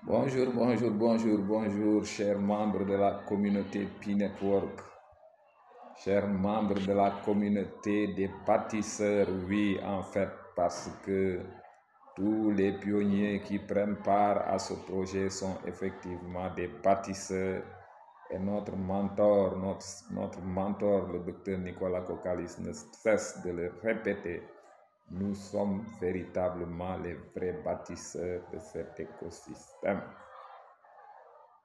Bonjour, bonjour, bonjour, bonjour, chers membres de la communauté P-Network, chers membres de la communauté des bâtisseurs. Oui, en fait, parce que tous les pionniers qui prennent part à ce projet sont effectivement des bâtisseurs. Et notre mentor, le docteur Nicolas Kokalis, ne cesse de le répéter. Nous sommes véritablement les vrais bâtisseurs de cet écosystème.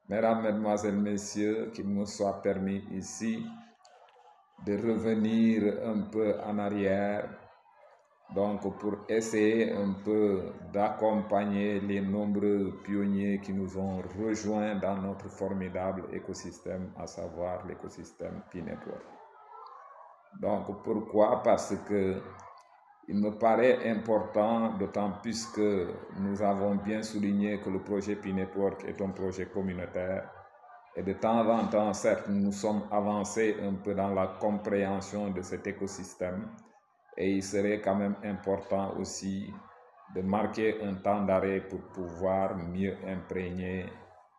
Mesdames, Mesdemoiselles, Messieurs, qu'il me soit permis ici de revenir un peu en arrière, donc pour essayer un peu d'accompagner les nombreux pionniers qui nous ont rejoints dans notre formidable écosystème, à savoir l'écosystème P-Network. Donc pourquoi? Parce que il me paraît important, d'autant plus que nous avons bien souligné que le projet P-Network est un projet communautaire. Et de temps en temps, certes, nous sommes avancés un peu dans la compréhension de cet écosystème. Et il serait quand même important aussi de marquer un temps d'arrêt pour pouvoir mieux imprégner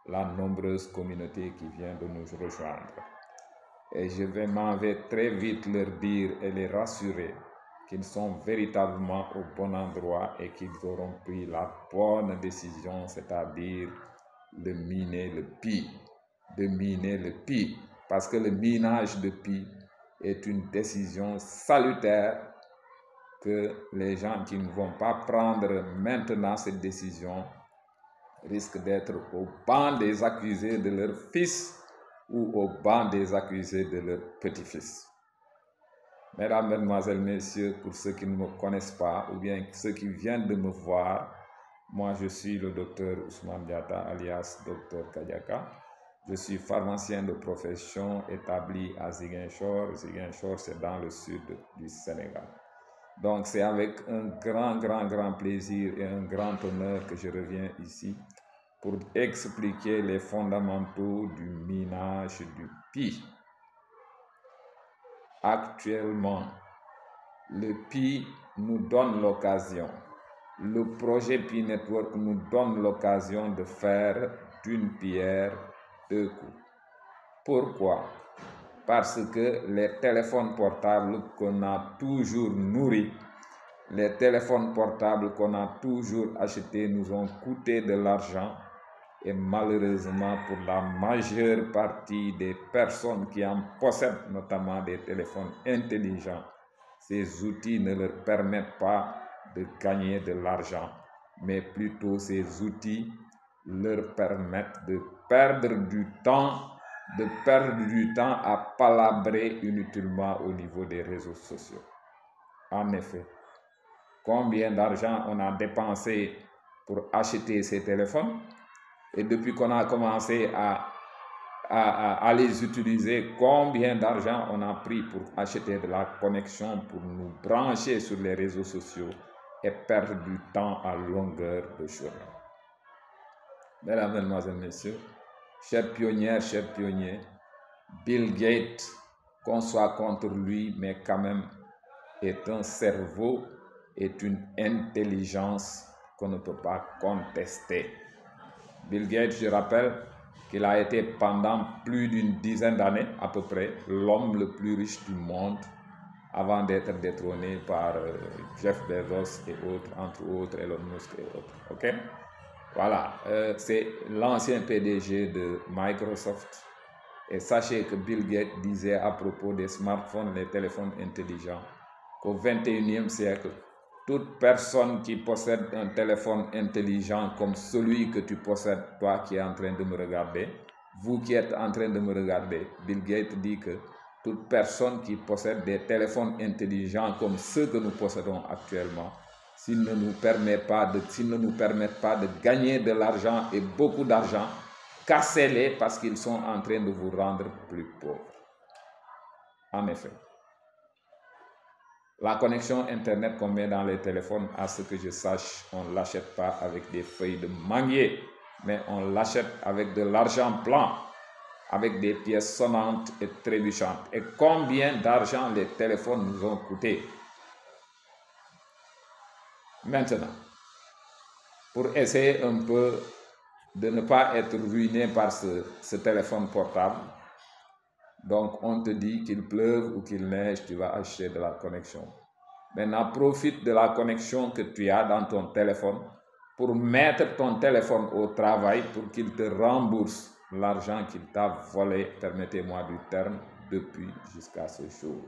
la nombreuse communauté qui vient de nous rejoindre. Et je m'en vais très vite leur dire et les rassurer qu'ils sont véritablement au bon endroit et qu'ils auront pris la bonne décision, c'est-à-dire de miner le pi, parce que le minage de pi est une décision salutaire que les gens qui ne vont pas prendre maintenant cette décision risquent d'être au banc des accusés de leur fils ou au banc des accusés de leur petit-fils. Mesdames, Mesdemoiselles, Messieurs, pour ceux qui ne me connaissent pas ou bien ceux qui viennent de me voir, moi je suis le docteur Ousmane Diatta alias Dr Kadiaka. Je suis pharmacien de profession établi à Ziguinchor. Ziguinchor, c'est dans le sud du Sénégal. Donc c'est avec un grand plaisir et un grand honneur que je reviens ici pour expliquer les fondamentaux du minage du pi. Actuellement, le pi nous donne l'occasion, le projet Pi Network nous donne l'occasion de faire d'une pierre deux coups. Pourquoi? Parce que les téléphones portables qu'on a toujours nourris, les téléphones portables qu'on a toujours achetés nous ont coûté de l'argent et malheureusement pour la majeure partie des personnes qui en possèdent, notamment des téléphones intelligents, ces outils ne leur permettent pas de gagner de l'argent, mais plutôt ces outils leur permettent de perdre du temps à palabrer inutilement au niveau des réseaux sociaux. En effet, combien d'argent on a dépensé pour acheter ces téléphones et depuis qu'on a commencé à les utiliser, combien d'argent on a pris pour acheter de la connexion, pour nous brancher sur les réseaux sociaux et perdre du temps à longueur de journée. Mesdames, Mesdemoiselles, Messieurs, chers pionnières, chers pionniers, Bill Gates, qu'on soit contre lui, mais quand même, est un cerveau, est une intelligence qu'on ne peut pas contester. Bill Gates, je rappelle qu'il a été pendant plus d'une dizaine d'années à peu près l'homme le plus riche du monde avant d'être détrôné par Jeff Bezos et autres, entre autres Elon Musk et autres. Ok? Voilà, c'est l'ancien PDG de Microsoft. Et sachez que Bill Gates disait à propos des smartphones, les téléphones intelligents, qu'au 21e siècle, toute personne qui possède un téléphone intelligent comme celui que tu possèdes, toi qui es en train de me regarder, vous qui êtes en train de me regarder, Bill Gates dit que toute personne qui possède des téléphones intelligents comme ceux que nous possédons actuellement, s'ils ne nous permettent pas de gagner de l'argent et beaucoup d'argent, cassez-les parce qu'ils sont en train de vous rendre plus pauvres. En effet. La connexion Internet qu'on met dans les téléphones, à ce que je sache, on ne l'achète pas avec des feuilles de manguier, mais on l'achète avec de l'argent blanc, avec des pièces sonnantes et trébuchantes. Et combien d'argent les téléphones nous ont coûté? Maintenant, pour essayer un peu de ne pas être ruiné par ce téléphone portable. Donc, on te dit qu'il pleuve ou qu'il neige, tu vas acheter de la connexion. Maintenant, profite de la connexion que tu as dans ton téléphone pour mettre ton téléphone au travail pour qu'il te rembourse l'argent qu'il t'a volé, permettez-moi du terme, depuis jusqu'à ce jour.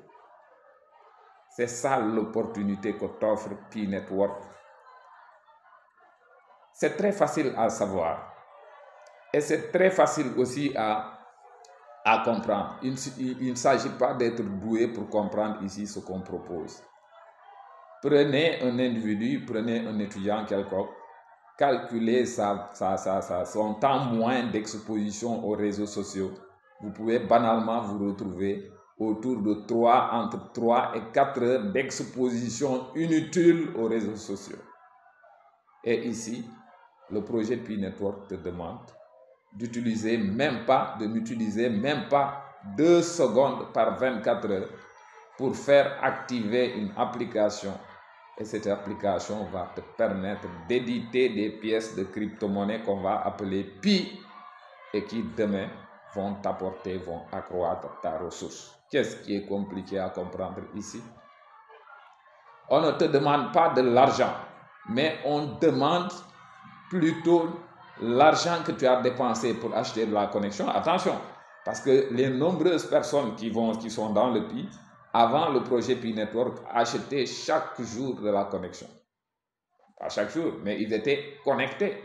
C'est ça l'opportunité que t'offre Pi Network. C'est très facile à savoir et c'est très facile aussi à comprendre. Il ne s'agit pas d'être doué pour comprendre ici ce qu'on propose. Prenez un individu, prenez un étudiant quelconque, calculez son temps moins d'exposition aux réseaux sociaux. Vous pouvez banalement vous retrouver autour de entre 3 et 4 heures d'exposition inutile aux réseaux sociaux. Et ici, le projet Pi Network te demande de n'utiliser même pas 2 secondes par 24 heures pour faire activer une application. Et cette application va te permettre d'éditer des pièces de crypto-monnaie qu'on va appeler Pi et qui demain vont t'apporter, vont accroître ta ressource. Qu'est-ce qui est compliqué à comprendre ici? On ne te demande pas de l'argent, mais on demande plutôt l'argent que tu as dépensé pour acheter de la connexion. Attention, parce que les nombreuses personnes qui sont dans le Pi, avant le projet Pi Network, achetaient chaque jour de la connexion. Pas chaque jour, mais ils étaient connectés.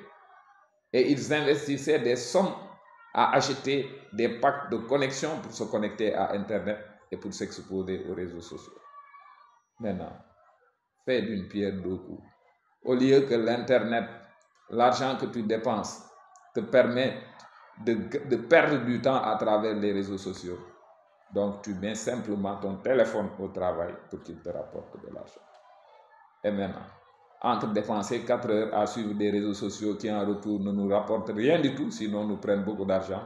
Et ils investissaient des sommes à acheter des packs de connexion pour se connecter à Internet et pour s'exposer aux réseaux sociaux. Maintenant, fais d'une pierre deux coups. Au lieu que l'Internet, l'argent que tu dépenses, te permet de perdre du temps à travers les réseaux sociaux. Donc, tu mets simplement ton téléphone au travail pour qu'il te rapporte de l'argent. Et maintenant, entre dépenser 4 heures à suivre des réseaux sociaux qui en retour ne nous rapportent rien du tout, sinon nous prennent beaucoup d'argent,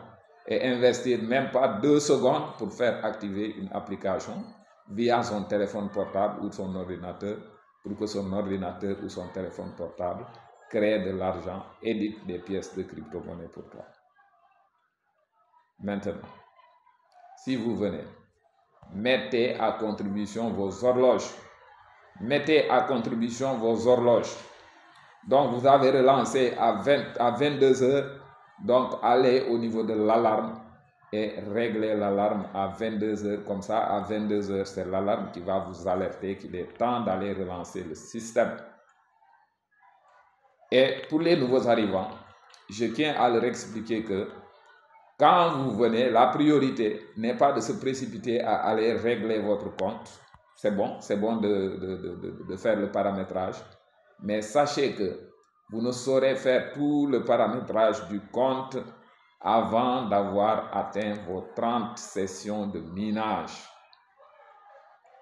et investir même pas 2 secondes pour faire activer une application via son téléphone portable ou son ordinateur, pour que son ordinateur ou son téléphone portable crée de l'argent, édite des pièces de crypto-monnaie pour toi. Maintenant, si vous venez, mettez à contribution vos horloges. Mettez à contribution vos horloges. Donc, vous avez relancé à 22 heures. Donc, allez au niveau de l'alarme et réglez l'alarme à 22 heures. Comme ça, à 22 heures, c'est l'alarme qui va vous alerter qu'il est temps d'aller relancer le système. Et pour les nouveaux arrivants, je tiens à leur expliquer que quand vous venez, la priorité n'est pas de se précipiter à aller régler votre compte. C'est bon de faire le paramétrage. Mais sachez que vous ne saurez faire tout le paramétrage du compte avant d'avoir atteint vos 30 sessions de minage.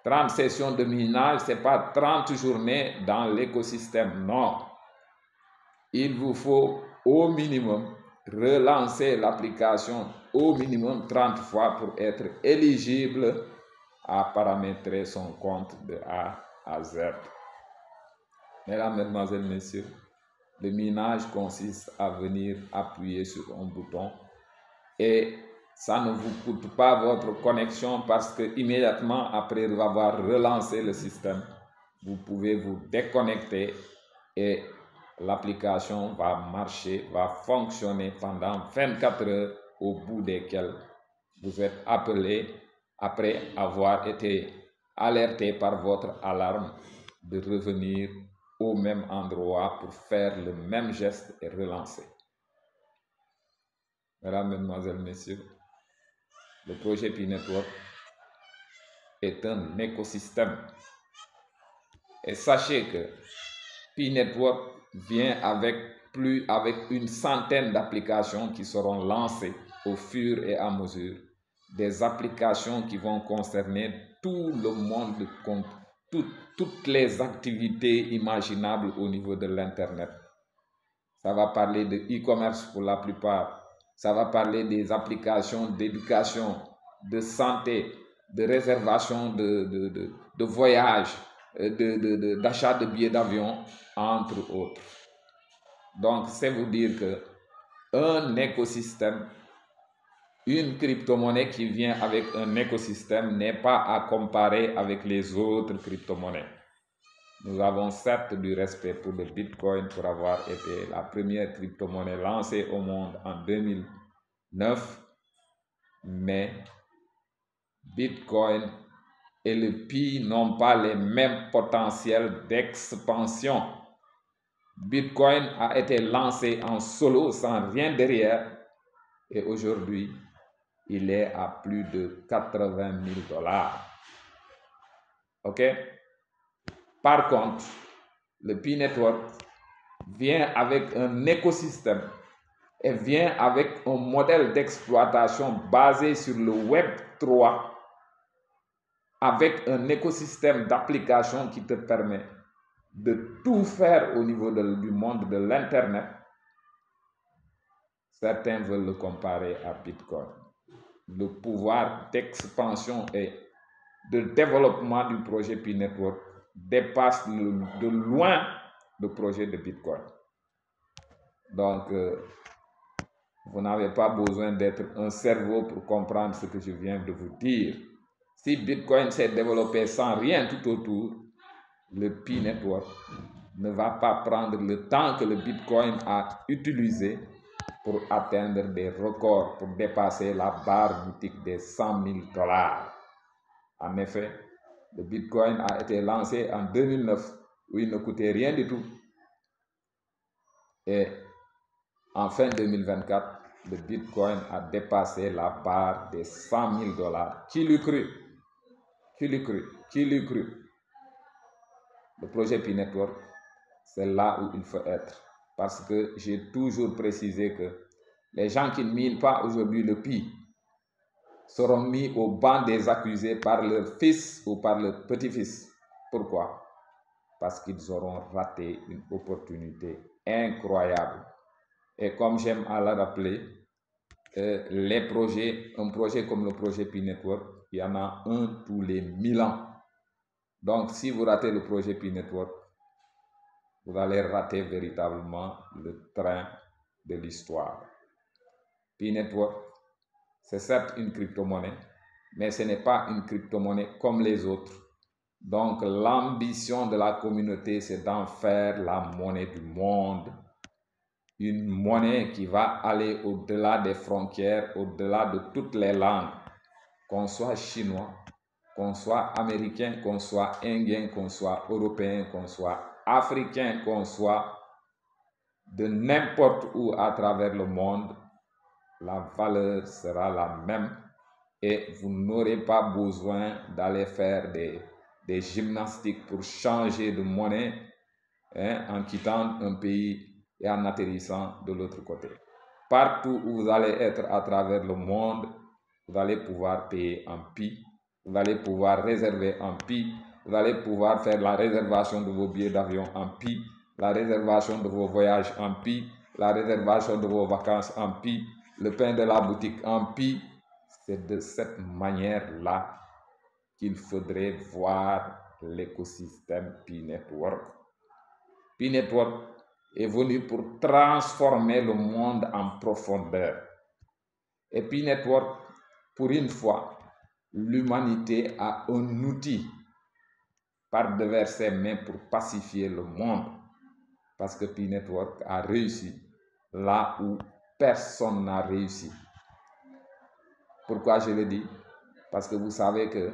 30 sessions de minage, ce n'est pas 30 journées dans l'écosystème, non. Il vous faut au minimum relancer l'application au minimum 30 fois pour être éligible à paramétrer son compte de A à Z. Mesdames, Mesdemoiselles, Messieurs, le minage consiste à venir appuyer sur un bouton et ça ne vous coûte pas votre connexion parce que immédiatement après avoir relancé le système, vous pouvez vous déconnecter et l'application va marcher, va fonctionner pendant 24 heures au bout desquelles vous êtes appelé après avoir été alerté par votre alarme de revenir au même endroit pour faire le même geste et relancer. Mesdames, Mesdemoiselles, Messieurs, le projet Pi Network est un écosystème. Et sachez que Pi Network vient avec une centaine d'applications qui seront lancées au fur et à mesure. Des applications qui vont concerner tout le monde, toutes les activités imaginables au niveau de l'Internet. Ça va parler de e-commerce pour la plupart. Ça va parler des applications d'éducation, de santé, de réservation de voyage, d'achat de billets d'avion, entre autres. Donc, c'est vous dire que un écosystème. Une crypto-monnaie qui vient avec un écosystème n'est pas à comparer avec les autres crypto-monnaies. Nous avons certes du respect pour le Bitcoin pour avoir été la première crypto-monnaie lancée au monde en 2009, mais Bitcoin et le Pi n'ont pas les mêmes potentiels d'expansion. Bitcoin a été lancé en solo sans rien derrière et aujourd'hui, il est à plus de 80 000 $. OK? Par contre, le Pi Network vient avec un écosystème et vient avec un modèle d'exploitation basé sur le Web 3 avec un écosystème d'applications qui te permet de tout faire au niveau du monde de l'Internet. Certains veulent le comparer à Bitcoin. Le pouvoir d'expansion et de développement du projet Pi Network dépasse de loin le projet de Bitcoin. Donc, vous n'avez pas besoin d'être un cerveau pour comprendre ce que je viens de vous dire. Si Bitcoin s'est développé sans rien tout autour, le Pi Network ne va pas prendre le temps que le Bitcoin a utilisé pour atteindre des records, pour dépasser la barre mythique des 100 000 $. En effet, le Bitcoin a été lancé en 2009 où il ne coûtait rien du tout. Et en fin 2024, le Bitcoin a dépassé la barre des 100 000 $. Qui l'eût cru? Qui l'eût cru? Qui l'eût cru? Le projet Pi Network, c'est là où il faut être. Parce que j'ai toujours précisé que les gens qui ne minent pas aujourd'hui le Pi seront mis au banc des accusés par leur fils ou par leur petit-fils. Pourquoi? Parce qu'ils auront raté une opportunité incroyable. Et comme j'aime à le rappeler, un projet comme le projet Pi Network, il y en a un tous les 1000 ans. Donc, si vous ratez le projet Pi Network, vous allez rater véritablement le train de l'histoire. Pi Network, c'est certes une crypto-monnaie, mais ce n'est pas une crypto-monnaie comme les autres. Donc, l'ambition de la communauté, c'est d'en faire la monnaie du monde. Une monnaie qui va aller au-delà des frontières, au-delà de toutes les langues. Qu'on soit chinois, qu'on soit américain, qu'on soit indien, qu'on soit européen, qu'on soit africain, qu'on soit de n'importe où à travers le monde, la valeur sera la même et vous n'aurez pas besoin d'aller faire des gymnastiques pour changer de monnaie en quittant un pays et en atterrissant de l'autre côté. Partout où vous allez être à travers le monde, vous allez pouvoir payer en Pi, vous allez pouvoir réserver en Pi, vous allez pouvoir faire la réservation de vos billets d'avion en Pi, la réservation de vos voyages en Pi, la réservation de vos vacances en Pi, le pain de la boutique en Pi. C'est de cette manière-là qu'il faudrait voir l'écosystème Pi Network. Pi Network est venu pour transformer le monde en profondeur. Et Pi Network, pour une fois, l'humanité a un outil par devers ses mains pour pacifier le monde. Parce que Pi Network a réussi là où personne n'a réussi. Pourquoi je le dis? Parce que vous savez que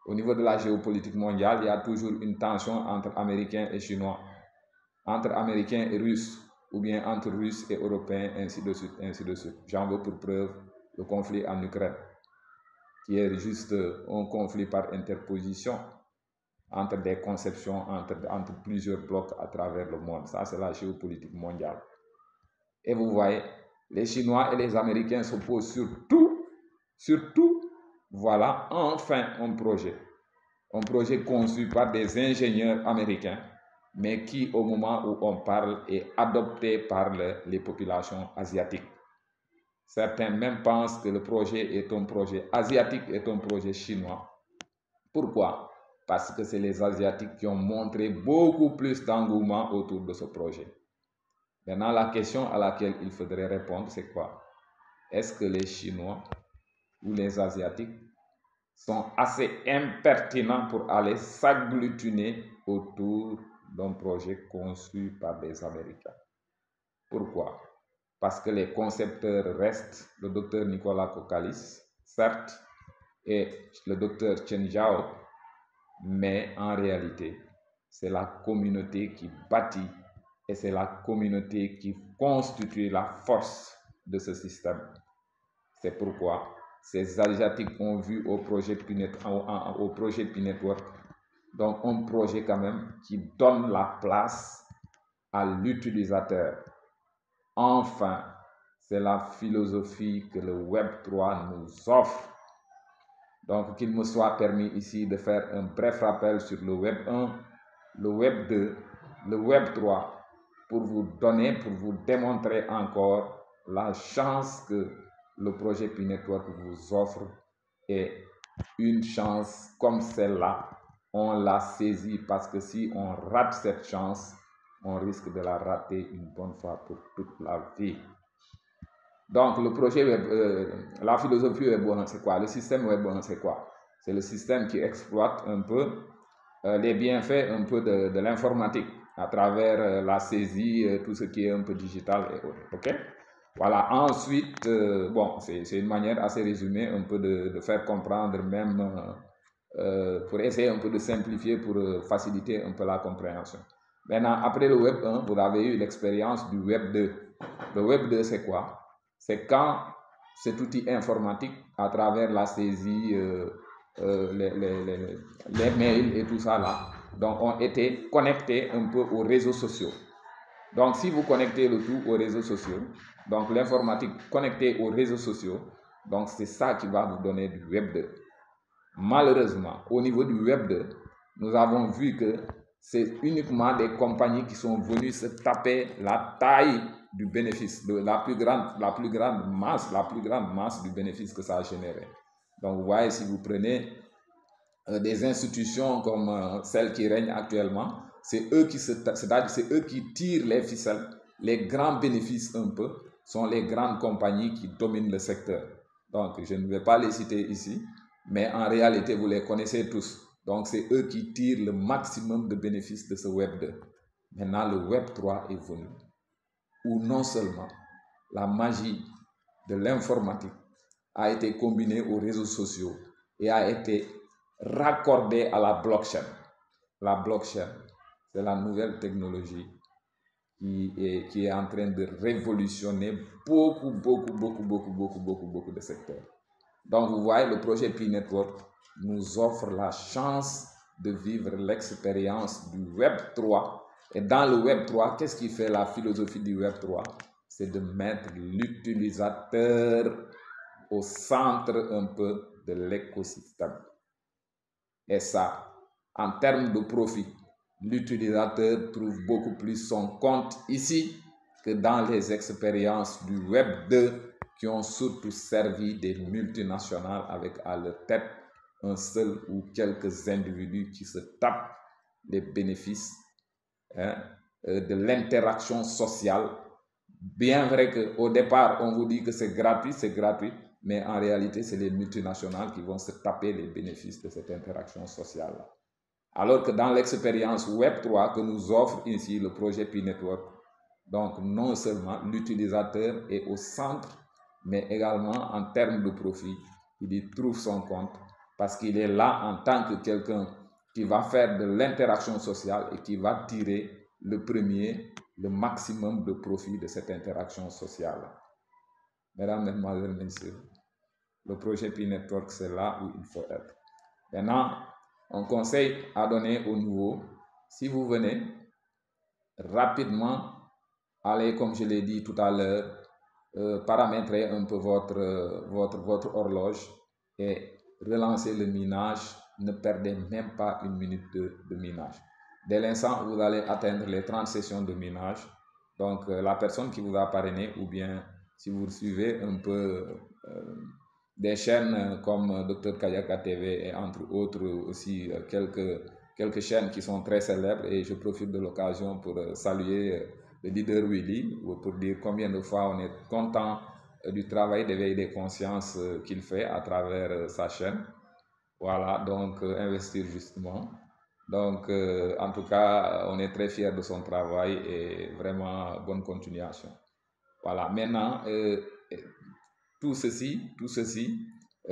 au niveau de la géopolitique mondiale, il y a toujours une tension entre Américains et Chinois, entre Américains et Russes, ou bien entre Russes et Européens, ainsi de suite, ainsi de suite. J'en veux pour preuve le conflit en Ukraine, qui est juste un conflit par interposition entre des conceptions, entre plusieurs blocs à travers le monde. Ça, c'est la géopolitique mondiale. Et vous voyez, les Chinois et les Américains s'opposent sur tout. Voilà enfin un projet conçu par des ingénieurs américains, mais qui, au moment où on parle, est adopté par les populations asiatiques. Certains même pensent que le projet est un projet asiatique, est un projet chinois. Pourquoi? Parce que c'est les Asiatiques qui ont montré beaucoup plus d'engouement autour de ce projet. Maintenant, la question à laquelle il faudrait répondre, c'est quoi? Est-ce que les Chinois ou les Asiatiques sont assez impertinents pour aller s'agglutiner autour d'un projet conçu par des Américains? Pourquoi? Parce que les concepteurs restent le docteur Nicolas Kokalis, certes, et le docteur Chen Zhao, mais en réalité, c'est la communauté qui bâtit et c'est la communauté qui constitue la force de ce système. C'est pourquoi ces Asiatiques ont vu au projet P-Network, donc un projet quand même qui donne la place à l'utilisateur. Enfin, c'est la philosophie que le Web 3 nous offre. Donc, qu'il me soit permis ici de faire un bref rappel sur le Web 1, le Web 2, le Web 3, pour vous donner, pour vous démontrer encore la chance que le projet P-Network vous offre. Et une chance comme celle-là, on l'a saisie parce que si on rate cette chance, on risque de la rater une bonne fois pour toute la vie. Donc, le projet Web, la philosophie Web 1, c'est quoi? Le système Web 1, c'est quoi? C'est le système qui exploite un peu les bienfaits un peu de l'informatique à travers la saisie, tout ce qui est un peu digital et autres. Ok? Voilà. Ensuite, bon, c'est une manière assez résumée un peu de faire comprendre même pour essayer un peu de simplifier, pour faciliter un peu la compréhension. Maintenant, après le Web 1, vous avez eu l'expérience du Web 2. Le Web 2, c'est quoi? C'est quand cet outil informatique, à travers la saisie, les mails et tout ça là, donc ont été connectés un peu aux réseaux sociaux. Donc, si vous connectez le tout aux réseaux sociaux, donc l'informatique connectée aux réseaux sociaux, donc c'est ça qui va vous donner du Web 2. Malheureusement, au niveau du Web 2, nous avons vu que c'est uniquement des compagnies qui sont venues se taper la taille du bénéfice, de la plus grande masse du bénéfice que ça a généré. Donc, vous voyez, si vous prenez des institutions comme celles qui règnent actuellement, c'est eux qui tirent les ficelles. Les grands bénéfices un peu sont les grandes compagnies qui dominent le secteur. Donc, je ne vais pas les citer ici, mais en réalité, vous les connaissez tous. Donc, c'est eux qui tirent le maximum de bénéfices de ce Web 2. Maintenant, le Web 3 est venu, où non seulement la magie de l'informatique a été combinée aux réseaux sociaux et a été raccordée à la blockchain. La blockchain, c'est la nouvelle technologie qui est en train de révolutionner beaucoup de secteurs. Donc, vous voyez, le projet P-Network nous offre la chance de vivre l'expérience du Web 3. Et dans le Web 3, qu'est-ce qui fait la philosophie du Web 3? C'est de mettre l'utilisateur au centre un peu de l'écosystème. Et ça, en termes de profit, l'utilisateur trouve beaucoup plus son compte ici que dans les expériences du Web 2 qui ont surtout servi des multinationales avec à leur tête un seul ou quelques individus qui se tapent les bénéfices de l'interaction sociale. Bien vrai qu'au départ, on vous dit que c'est gratuit, mais en réalité, c'est les multinationales qui vont se taper les bénéfices de cette interaction sociale-là. Alors que dans l'expérience Web 3 que nous offre ici le projet P-Network, donc non seulement l'utilisateur est au centre, mais également en termes de profit, il y trouve son compte parce qu'il est là en tant que quelqu'un qui va faire de l'interaction sociale et qui va tirer le maximum de profit de cette interaction sociale. Mesdames, Mesdemoiselles, Messieurs, le projet P-Network, c'est là où il faut être. Maintenant, un conseil à donner aux nouveaux, si vous venez, rapidement, allez, comme je l'ai dit tout à l'heure, paramétrer un peu votre horloge et relancer le minage. Ne perdez même pas une minute de minage. Dès l'instant où vous allez atteindre les 30 sessions de minage, donc la personne qui vous a parrainé, ou bien si vous suivez un peu des chaînes comme Dr Kayaka TV et entre autres aussi quelques chaînes qui sont très célèbres, et je profite de l'occasion pour saluer le leader Willy, pour dire combien de fois on est content du travail d'éveil des consciences qu'il fait à travers sa chaîne. Voilà, donc investir justement. Donc, en tout cas, on est très fiers de son travail et vraiment bonne continuation. Voilà, maintenant, tout ceci,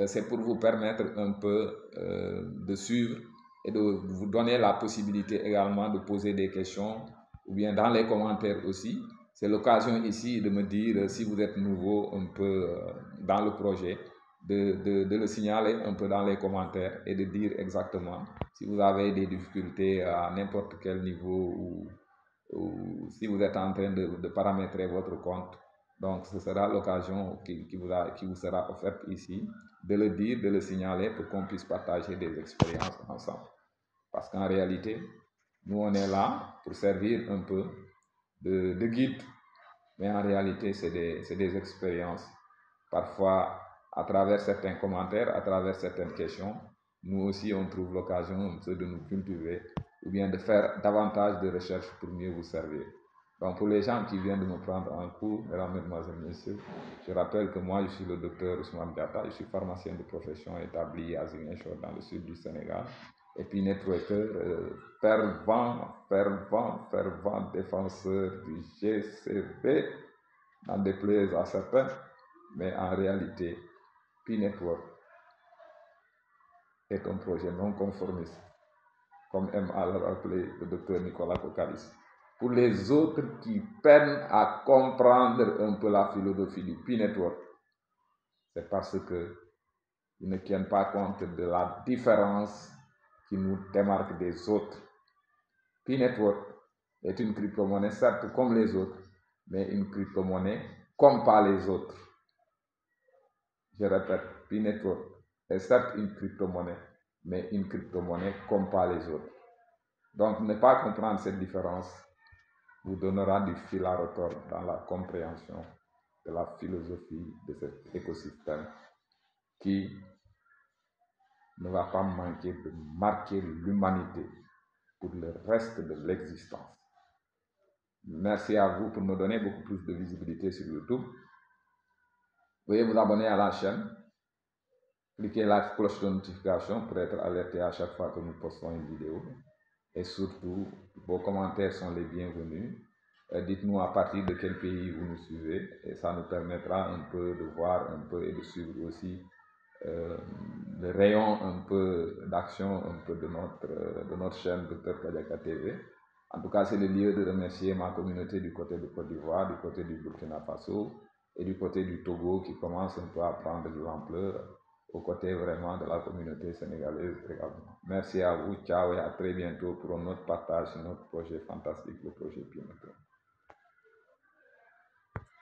c'est pour vous permettre un peu de suivre et de vous donner la possibilité également de poser des questions ou bien dans les commentaires aussi. C'est l'occasion ici de me dire si vous êtes nouveau un peu dans le projet, de le signaler un peu dans les commentaires et de dire exactement si vous avez des difficultés à n'importe quel niveau ou si vous êtes en train de paramétrer votre compte. Donc, ce sera l'occasion qui vous sera offerte ici de le dire, de le signaler pour qu'on puisse partager des expériences ensemble. Parce qu'en réalité, nous, on est là pour servir un peu de guide. Mais en réalité, c'est des expériences. Parfois, à travers certains commentaires, à travers certaines questions, nous aussi, on trouve l'occasion un peu de nous cultiver ou bien de faire davantage de recherches pour mieux vous servir. Donc, pour les gens qui viennent de me prendre en cours, mesdames, mesdemoiselles, messieurs, je rappelle que moi, je suis le docteur Ousmane Diatta, je suis pharmacien de profession établi à Ziguinchor, dans le sud du Sénégal, et puis networker, fervent défenseur du GCB, n'en déplaise à certains, mais en réalité, P-Network est un projet non conformiste, comme aime à le rappeler le docteur Nicolas Kokalis. Pour les autres qui peinent à comprendre un peu la philosophie du P-Network, c'est parce qu'ils ne tiennent pas compte de la différence qui nous démarque des autres. P-Network est une crypto-monnaie, certes comme les autres, mais une crypto-monnaie comme pas les autres. Je répète, P-Network est certes une crypto-monnaie, mais une crypto-monnaie comme pas les autres. Donc, ne pas comprendre cette différence vous donnera du fil à retordre dans la compréhension de la philosophie de cet écosystème qui ne va pas manquer de marquer l'humanité pour le reste de l'existence. Merci à vous pour me donner beaucoup plus de visibilité sur YouTube. Veuillez vous abonner à la chaîne. Cliquez la cloche de notification pour être alerté à chaque fois que nous postons une vidéo. Et surtout, vos commentaires sont les bienvenus. Dites-nous à partir de quel pays vous nous suivez et ça nous permettra un peu de voir un peu et de suivre aussi le rayon un peu d'action un peu de notre chaîne Dr Kadiaka TV. En tout cas, c'est le lieu de remercier ma communauté du côté de Côte d'Ivoire, du côté du Burkina Faso et du côté du Togo qui commence un peu à prendre de l'ampleur aux côtés vraiment de la communauté sénégalaise également. Merci à vous, ciao et à très bientôt pour un autre partage sur notre projet fantastique, le projet P-Network.